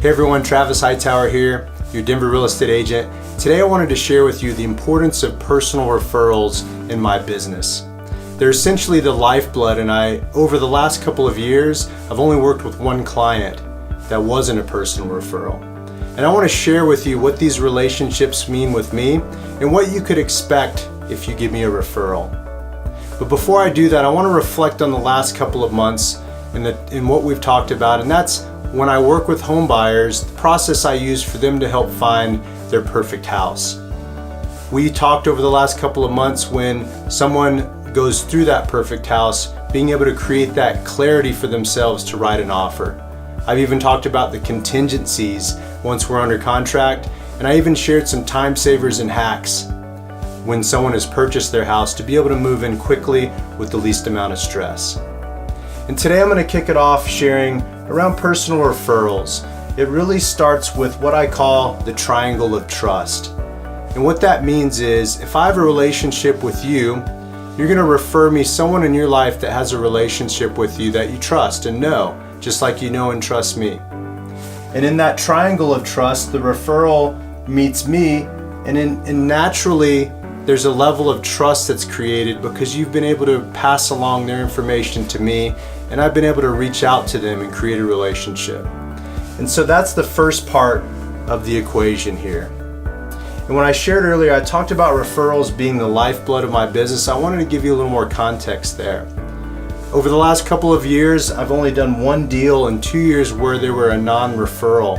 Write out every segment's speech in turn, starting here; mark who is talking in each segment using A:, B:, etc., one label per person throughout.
A: Hey everyone, Travis Hightower here, your Denver real estate agent. Today I wanted to share with you the importance of personal referrals in my business. They're essentially the lifeblood, and over the last couple of years, I've only worked with one client that wasn't a personal referral. And I want to share with you what these relationships mean with me and what you could expect if you give me a referral. But before I do that, I want to reflect on the last couple of months in what we've talked about, and that's when I work with home buyers, the process I use for them to help find their perfect house. We talked over the last couple of months when someone goes through that perfect house, being able to create that clarity for themselves to write an offer. I've even talked about the contingencies once we're under contract, and I even shared some time savers and hacks when someone has purchased their house to be able to move in quickly with the least amount of stress. And today I'm going to kick it off sharing around personal referrals. It really starts with what I call the triangle of trust. And what that means is if I have a relationship with you, you're going to refer me someone in your life that has a relationship with you that you trust and know, just like you know and trust me. And in that triangle of trust, the referral meets me, and naturally there's a level of trust that's created because you've been able to pass along their information to me, and I've been able to reach out to them and create a relationship. And so that's the first part of the equation here. And when I shared earlier, I talked about referrals being the lifeblood of my business. I wanted to give you a little more context there. Over the last couple of years, I've only done one deal in 2 years where there were a non-referral.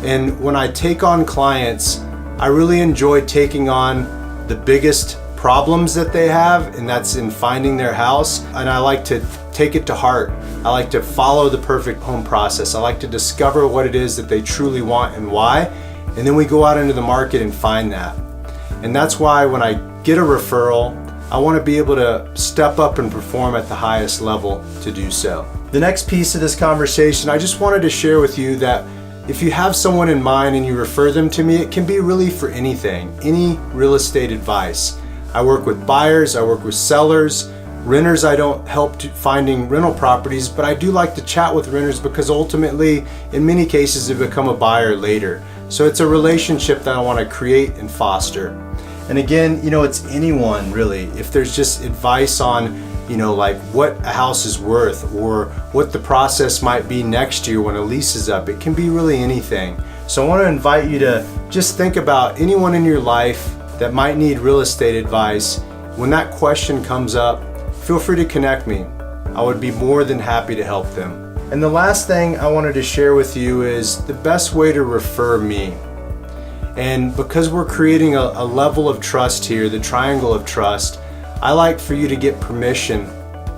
A: And when I take on clients, I really enjoy taking on the biggest problems that they have, and that's in finding their house. And I like to take it to heart. I like to follow the perfect home process. I like to discover what it is that they truly want and why, and then we go out into the market and find that. And that's why when I get a referral, I want to be able to step up and perform at the highest level to do so. The next piece of this conversation, I just wanted to share with you that if you have someone in mind and you refer them to me, it can be really for anything, any real estate advice. I work with buyers, I work with sellers, renters. I don't help finding rental properties, but I do like to chat with renters because ultimately, in many cases, they become a buyer later. So it's a relationship that I want to create and foster. And again, it's anyone really. If there's just advice on, like what a house is worth or what the process might be next year when a lease is up, it can be really anything. So I want to invite you to just think about anyone in your life that might need real estate advice. When that question comes up, feel free to connect me. I would be more than happy to help them. And the last thing I wanted to share with you is the best way to refer me. And because we're creating a level of trust here, the triangle of trust, I like for you to get permission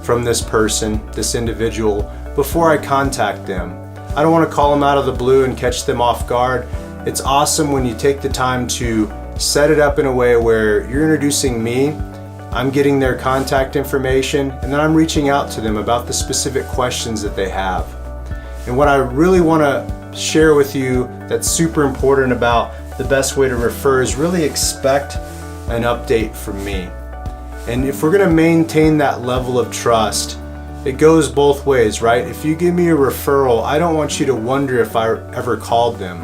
A: from this person, this individual, before I contact them. I don't want to call them out of the blue and catch them off guard. It's awesome when you take the time to set it up in a way where you're introducing me, I'm getting their contact information, and then I'm reaching out to them about the specific questions that they have. And what I really want to share with you that's super important about the best way to refer is really expect an update from me. And if we're going to maintain that level of trust, it goes both ways, right? If you give me a referral, I don't want you to wonder if I ever called them.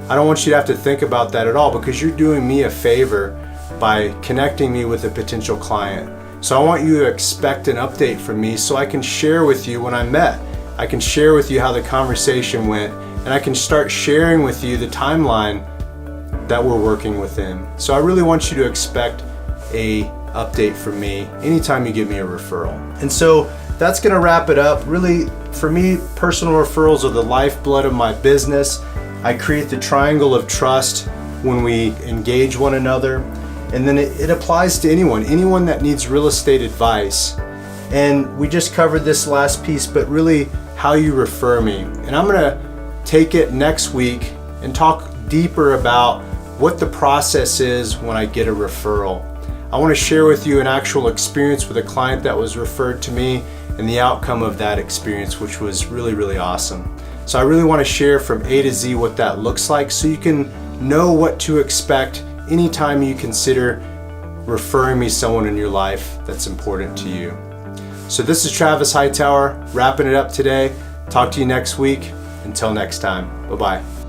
A: I don't want you to have to think about that at all because you're doing me a favor by connecting me with a potential client. So I want you to expect an update from me so I can share with you when I met. I can share with you how the conversation went, and I can start sharing with you the timeline that we're working within. So I really want you to expect a update from me anytime you give me a referral. And so that's going to wrap it up. Really, for me, personal referrals are the lifeblood of my business. I create the triangle of trust when we engage one another. And then it applies to anyone that needs real estate advice. And we just covered this last piece, but really how you refer me. And I'm going to take it next week and talk deeper about what the process is when I get a referral. I want to share with you an actual experience with a client that was referred to me and the outcome of that experience, which was really, really awesome. So I really want to share from A to Z what that looks like so you can know what to expect anytime you consider referring me someone in your life that's important to you. So this is Travis Hightower, wrapping it up today. Talk to you next week. Until next time. Bye-bye.